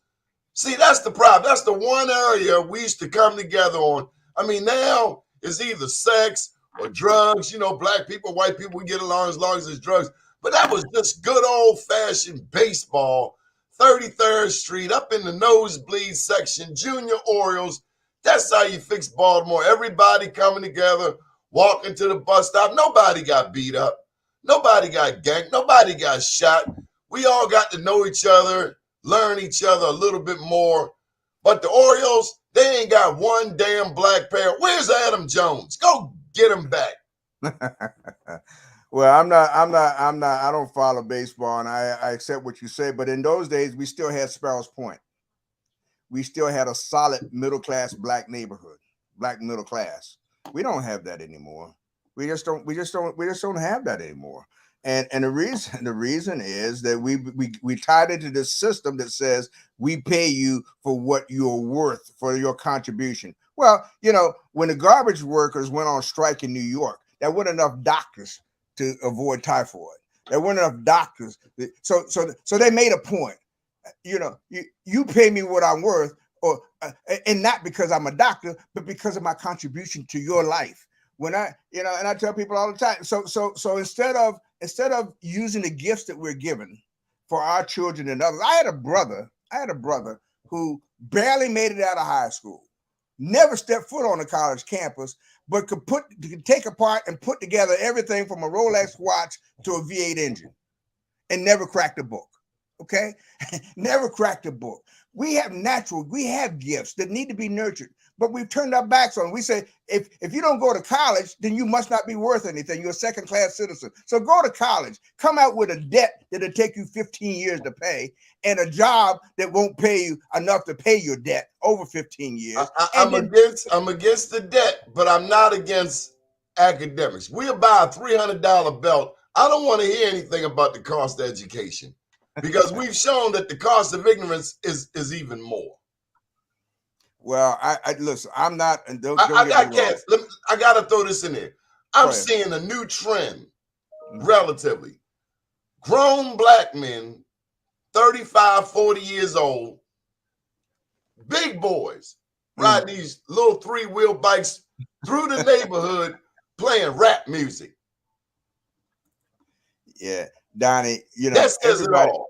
See, that's the problem. That's the one area we used to come together on. I mean, now it's either sex or drugs. You know, black people, white people, we get along as long as it's drugs. But that was just good old fashioned baseball, 33rd Street, up in the nosebleed section, Junior Orioles. That's how you fix Baltimore. Everybody coming together, walking to the bus stop. Nobody got beat up. Nobody got ganked. Nobody got shot. We all got to know each other, learn each other a little bit more. But the Orioles, they ain't got one damn black player. Where's Adam Jones? Go get him back. Well, I don't follow baseball, and I accept what you say. But in those days, we still had Sparrows Point. We still had a solid middle class black neighborhood, black middle class. We don't have that anymore. We just don't have that anymore. And the reason is that we tied into this system that says we pay you for what you're worth, for your contribution. Well, you know, when the garbage workers went on strike in New York, there weren't enough doctors to avoid typhoid. There weren't enough doctors. So they made a point. You know, you pay me what I'm worth, or and not because I'm a doctor, but because of my contribution to your life. When I, you know, and I tell people all the time. So instead of using the gifts that we're given for our children and others, I had a brother who barely made it out of high school, never stepped foot on a college campus, but could take apart and put together everything from a Rolex watch to a V8 engine, and never cracked a book. Okay, never cracked a book. We have gifts that need to be nurtured, but we've turned our backs on them. We say, if you don't go to college, then you must not be worth anything. You're a second-class citizen. So go to college, come out with a debt that'll take you 15 years to pay, and a job that won't pay you enough to pay your debt over 15 years. I'm against the debt, but I'm not against academics. We'll buy a $300 belt. I don't want to hear anything about the cost of education, because we've shown that the cost of ignorance is even more. Well, I listen. I'm not, and don't I get me wrong. I got to throw this in there. I'm seeing a new trend, relatively. Grown black men, 35, 40 years old, big boys, riding these little 3-wheel bikes through the neighborhood playing rap music. Yeah, Donnie, you know, that says it all.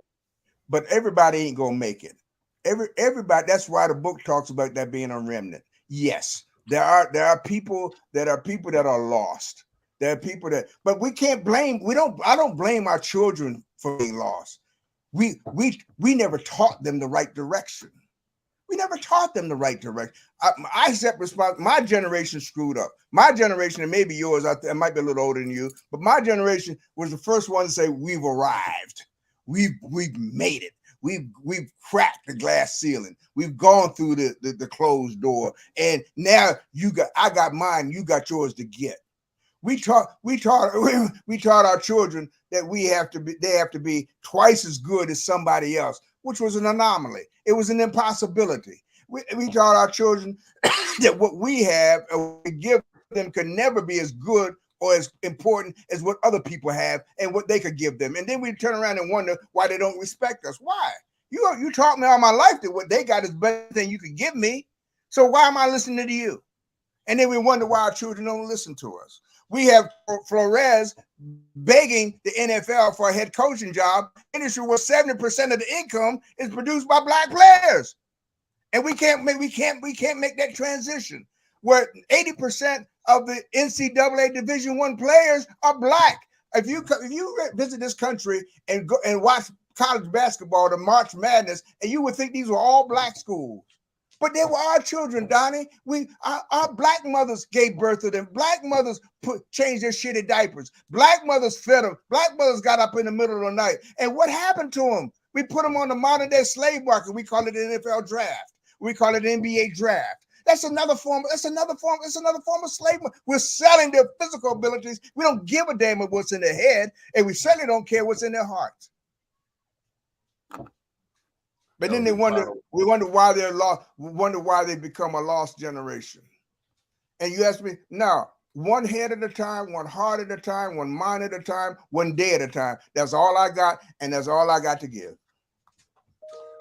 But everybody ain't gonna make it. Everybody. That's why the book talks about that being a remnant. Yes, there are people that are lost. There are people that, but we can't blame. I don't blame our children for being lost. We never taught them the right direction. We never taught them the right direction. I accept responsibility. My generation screwed up. My generation, and maybe yours, I might be a little older than you, but my generation was the first one to say, we've arrived. We've made it. We've cracked the glass ceiling. We've gone through the closed door. And now I got mine, you got yours to get. We taught our children that they have to be twice as good as somebody else, which was an anomaly. It was an impossibility. We taught our children that what we have and what we give them can never be as good or as important as what other people have and what they could give them. And then we turn around and wonder why they don't respect us. Why? You taught me all my life that what they got is better than you could give me. So why am I listening to you? And then we wonder why our children don't listen to us. We have Flores begging the NFL for a head coaching job, industry where 70% of the income is produced by black players. And we can't make that transition where 80% of the NCAA Division I players are black. If you visit this country and go and watch college basketball, the March Madness, and you would think these were all black schools. But they were our children, Donnie. Our black mothers gave birth to them. Black mothers changed their shitty diapers. Black mothers fed them. Black mothers got up in the middle of the night. And what happened to them? We put them on the modern day slave market. We call it the NFL draft. We call it the NBA draft. That's another form. It's another form of slavery. We're selling their physical abilities. We don't give a damn of what's in their head, and we certainly don't care what's in their hearts. But then we wonder why they're lost. We wonder why they become a lost generation. And you ask me, now, one head at a time, one heart at a time, one mind at a time, one day at a time. That's all I got, and that's all I got to give.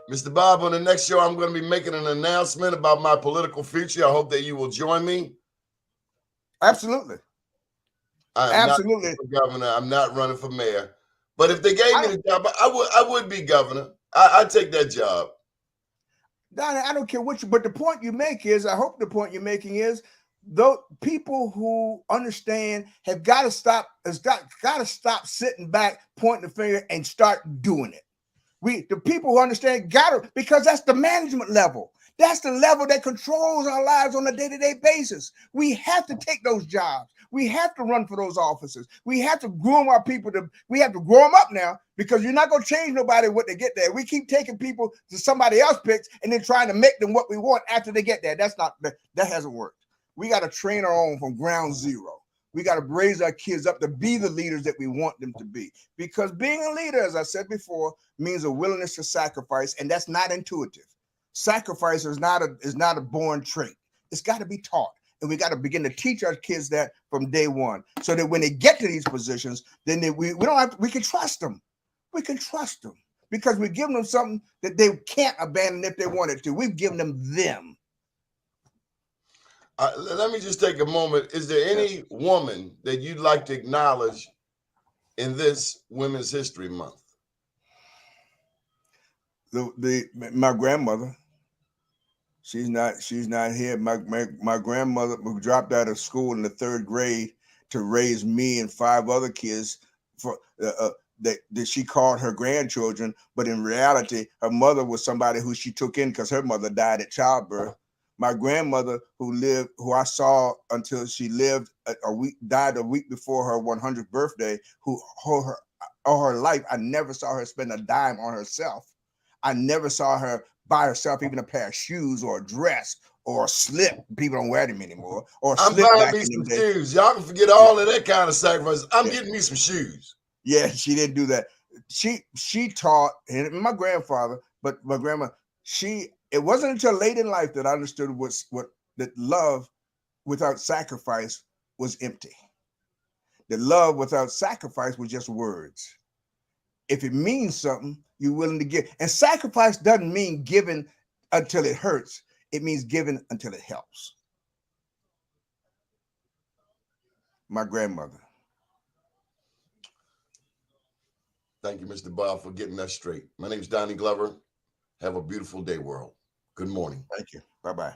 Mr. Bob, on the next show, I'm going to be making an announcement about my political future. I hope that you will join me. Absolutely. I am not running for governor. I'm not running for mayor. But if they gave me the job, I would be governor. I'd take that job. Donnie, I don't care what you, but the point you make is, I hope the point you're making is, though people who understand have got to stop, got to stop sitting back, pointing the finger, and start doing it. The people who understand gotta, because that's the management level. That's the level that controls our lives on a day-to-day basis. We have to take those jobs. We have to run for those offices. We have to groom our people we have to grow them up now, because you're not going to change nobody what they get there. We keep taking people to somebody else picks and then trying to make them what we want after they get there. That hasn't worked. We got to train our own from ground zero. We got to raise our kids up to be the leaders that we want them to be. Because being a leader, as I said before, means a willingness to sacrifice, and that's not intuitive. Sacrifice is not a born trait. It's got to be taught. And we got to begin to teach our kids that from day one, so that when they get to these positions, then we can trust them. We can trust them because we're giving them something that they can't abandon if they wanted to. We've given them. Let me just take a moment. Is there any woman that you'd like to acknowledge in this Women's History Month? My grandmother. She's not here. My grandmother dropped out of school in the 3rd grade to raise me and 5 other kids for that she called her grandchildren, but in reality, her mother was somebody who she took in because her mother died at childbirth. My grandmother, who I saw until she lived died a week before her 100th birthday, all her life, I never saw her spend a dime on herself. I never saw her buy herself even a pair of shoes or a dress or a slip. People don't wear them anymore. Or I'm buying me some shoes. Y'all can forget all of that kind of sacrifice. I'm getting me some shoes. Yeah, she didn't do that. She taught, and my grandfather, but my grandma, it wasn't until late in life that I understood that love without sacrifice was empty. That love without sacrifice was just words. If it means something, you're willing to give. And sacrifice doesn't mean giving until it hurts. It means giving until it helps. My grandmother. Thank you, Mr. Bob, for getting that straight. My name is Donnie Glover. Have a beautiful day, world. Good morning. Thank you. Bye-bye.